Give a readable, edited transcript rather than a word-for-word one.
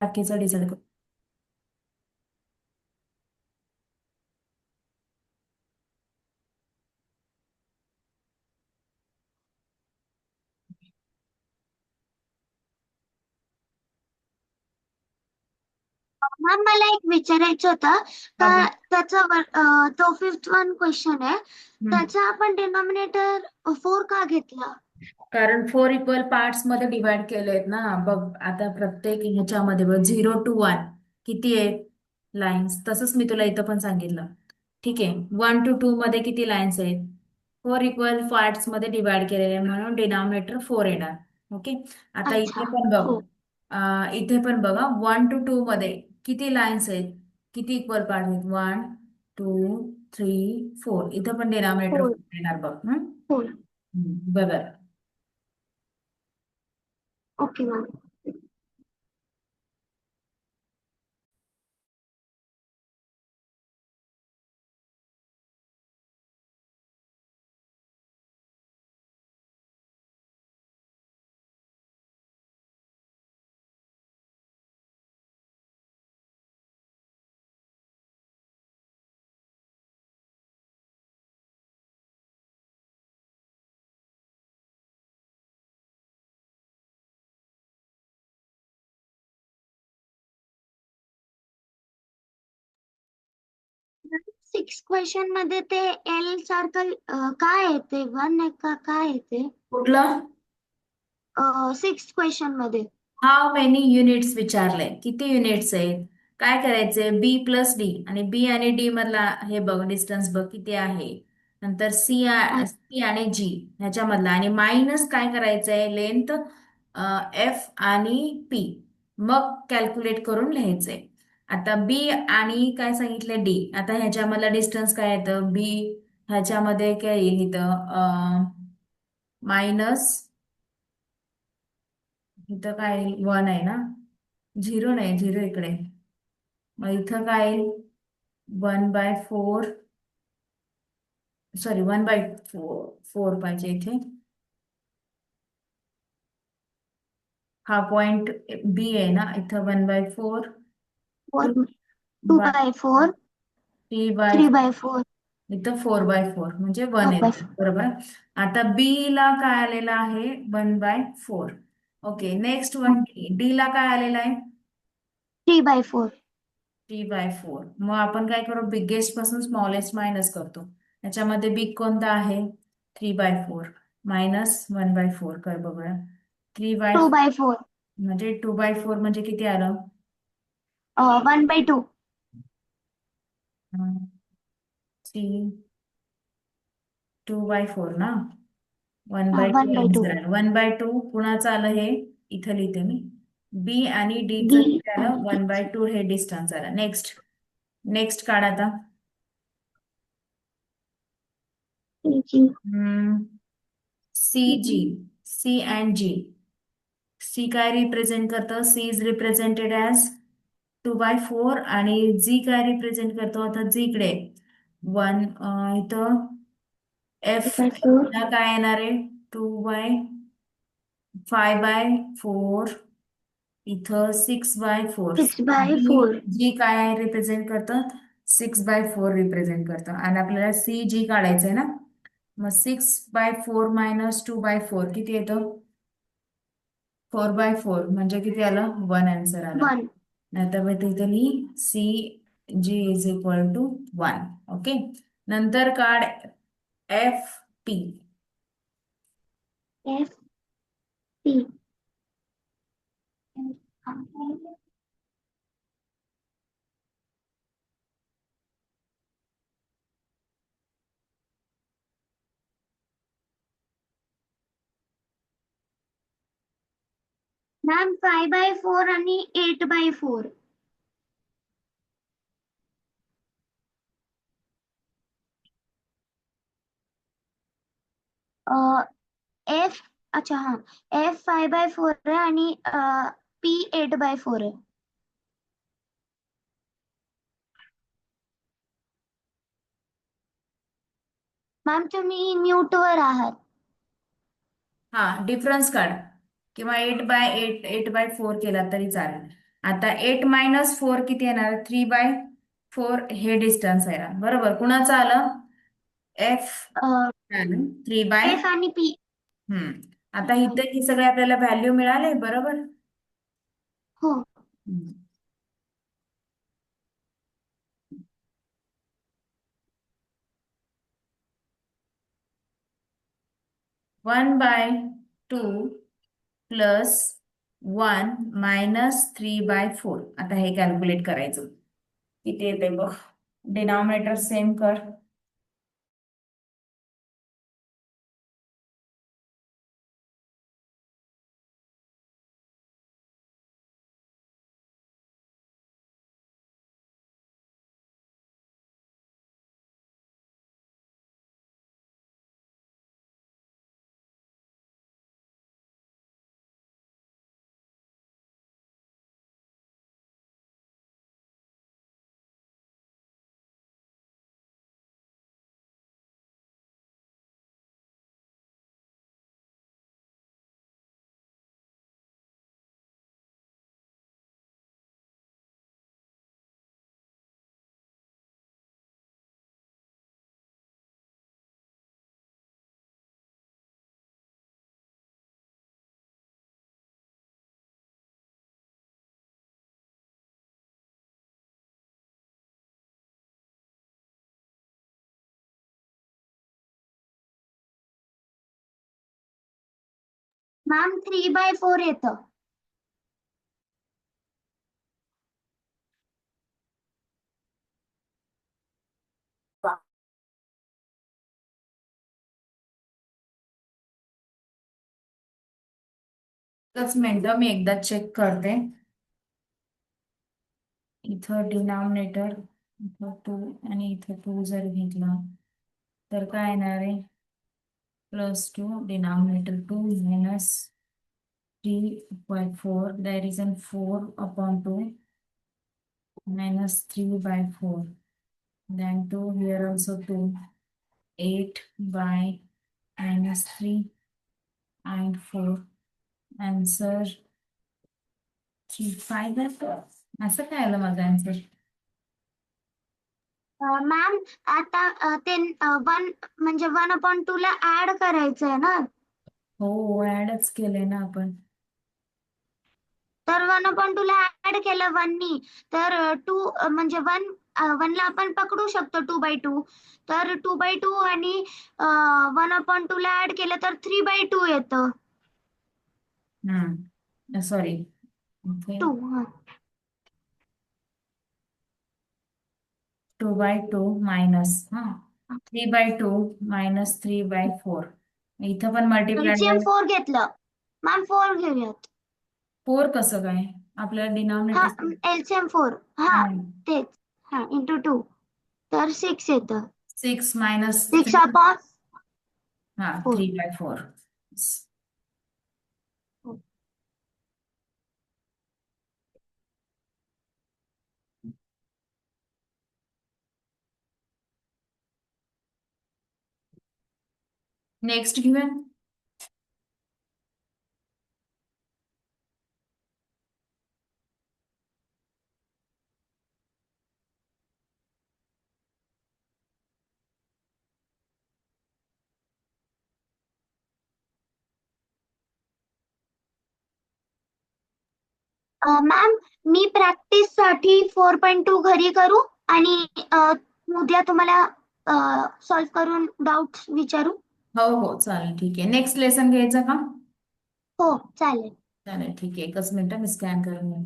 बाकीचं डिसाईड करू. मॅम मला एक विचारायचं होतं हा का बोल. तो फिफ्थ वन क्वेश्चन आहे. हम्म. त्याचा आपण डिनॉमिनेटर 4 का घेतला? कारण 4 इक्वल पार्ट्स मध्ये डिवाइड केले आहेत ना. बघ आता प्रत्येक ह्याच्यामध्ये बघ 0 to 1 किती आहेत लाईन्स, तसंच मी तुला इथं पण सांगितलं. ठीक आहे, 1 to 2 मध्ये किती लाईन्स आहेत, 4 इक्वल पार्ट्स मध्ये डिवाइड केलेले आहे म्हणून डिनॉमिनेटर 4 येणार. ओके. आता अच्छा. इथे पण बघ, हो. इथे पण बघा 1 to 2 मध्ये किती लाईन्स आहेत, किती इक्वल पार्ट आहेत, 1 2 3 4. इथं पण डिनॉमिनेटर हो. 4 येणार बघ. हो. बघा. Okay ma'am. सिक्स क्वेश्चन मध्ये ते एल सारखं काय आहे ते? वन आहे का काय आहे ते? कुठलं? सिक्स क्वेश्चन मध्ये. हाऊ मेनी युनिट्स विचारलंय, किती युनिट्स आहेत. काय करायचंय, बी प्लस डी, आणि बी आणि डी मधला हे बघ डिस्टन्स बघ किती आहे. नंतर सी आणि जी ह्याच्यामधला, आणि मायनस काय करायचंय लेंथ एफ आणि पी, मग कॅल्क्युलेट करून लिहायचंय. आता बी आणि काय सांगितलं डी, आता ह्याच्यामधला डिस्टन्स काय येतं बी, ह्याच्यामध्ये काय येईल इथं मायनस, इथं काय 1 आहे ना, 0 नाही, 0 इकडे. मग इथं काय येईल 1/4, सॉरी 1/4 पाहिजे इथे. हा पॉइंट बी आहे ना, इथं 1/4, four. Two two by by four. 3/4, 3/4. इथं 4/4 म्हणजे 1 4 बाय येतं बरोबर. आता बी ला काय आलेलं आहे 1/4. ओके, नेक्स्ट वन डी ला काय आलेलं आहे 3/4. 3/4. मग आपण काय करू, बिगेस्ट पासून स्मॉलेस्ट मायनस करतो. याच्यामध्ये बिग कोणता आहे 3/4 मायनस 1/4 कर बघूया. Three by 2/4. म्हणजे 2/4 म्हणजे किती आलं 1/2. 2/4 ना. One by two 1/2. आन्सर आलं. 1/2 कुणाचं आलं हे, इथं लिहिते मी. बी आणि डी चं डी किती आलं आणि 1/2 हे डिस्टन्स आलं. नेक्स्ट, नेक्स्ट काढ आता. ची. C G, C and G. C काय रिप्रेझेंट करतं, सी इज रिप्रेझेंटेड ॲज 2/4, आणि जी काय रिप्रेझेंट करतो, आता जी इकडे 1, इथं एफ 2/4. ला काय येणार आहे 2/5/4, इथं 6/4. 6/4. जी जी काय रिप्रेझेंट करतं 6/4 रिप्रेझेंट करतं, आणि आपल्याला सी जी काढायचंय ना. मग 6/4 मायनस 2/4 किती येतं 4/4 म्हणजे किती आलं 1 आन्सर आलं. 1. नाहीतर मग तिथे लिही C G is equal to 1. Okay. नंतर काढ F P. F P. Ma'am 5/4 आणि 8/4. एफ. अच्छा हा. एफ 5/4 आहे आणि पी 8/4 आहे. मॅम तुम्ही म्यूट वर आहात. हा डिफरन्स काढ, किंवा 8/8 8/4 केला तरी चालेल. आता 8 - 4 किती येणार? 3/4 हे डिस्टन्स आहे बरोबर. कुणाचं आलं? एफ आलं 3 बाय. एफ आणि पी. आता इथं ही सगळे आपल्याला व्हॅल्यू मिळाले बरोबर. हो. 1/2 प्लस 1 - 3/4. आता हे कॅल्क्युलेट करायचं किती येते बघ. डिनॉमिनेटर सेम कर. 3/4 येतं. एकच मिनिट मी एकदा चेक करते. इथं डिनॉमिनेटर इथं 2 आणि इथं 2 जर घेतला तर काय येणार आहे? +2 denominator 2 minus 3/4 that is in 4/2 -3/4 then 2 here also 2 8 by -3 and 4 answer 3/5 असं काय आलं माझं आन्सर? मॅम आता ते 1 म्हणजे 1/2 ला ऍड करायचं आहे ना. हो ऍडच केलंय ना आपण. तर 1/2 ला ऍड केलं 1 नी तर 2 म्हणजे 1 ला आपण पकडू शकतो 2/2. तर 2/2 आणि 1/2 ला ऍड केलं तर 3/2 येतं. सॉरी 2. 2/2 मायनस 3/2 - 3/4 इथं पण एलसीएम मल्टिप्लाय. 4 घेतलं. मॅम 4 घेऊयात. 4 कसं काय? आपल्याला हा डिनॉमिनेटर. एलसीएम 4. हा तेच. हा इंटू 2 तर 6 येतं. 6 - 6 3 अपॉन 4. 3/4. नेक्स्ट घेऊया. मॅम मी प्रॅक्टिस साठी 4.2 घरी करू आणि उद्या तुम्हाला सॉल्व्ह करून डाऊट विचारू. हो हो चालेल ठीक आहे. नेक्स्ट लेसन घ्यायचं का? हो चालेल. चालेल ठीक आहे. एकच मिनिट मी स्कॅन करून घेईन.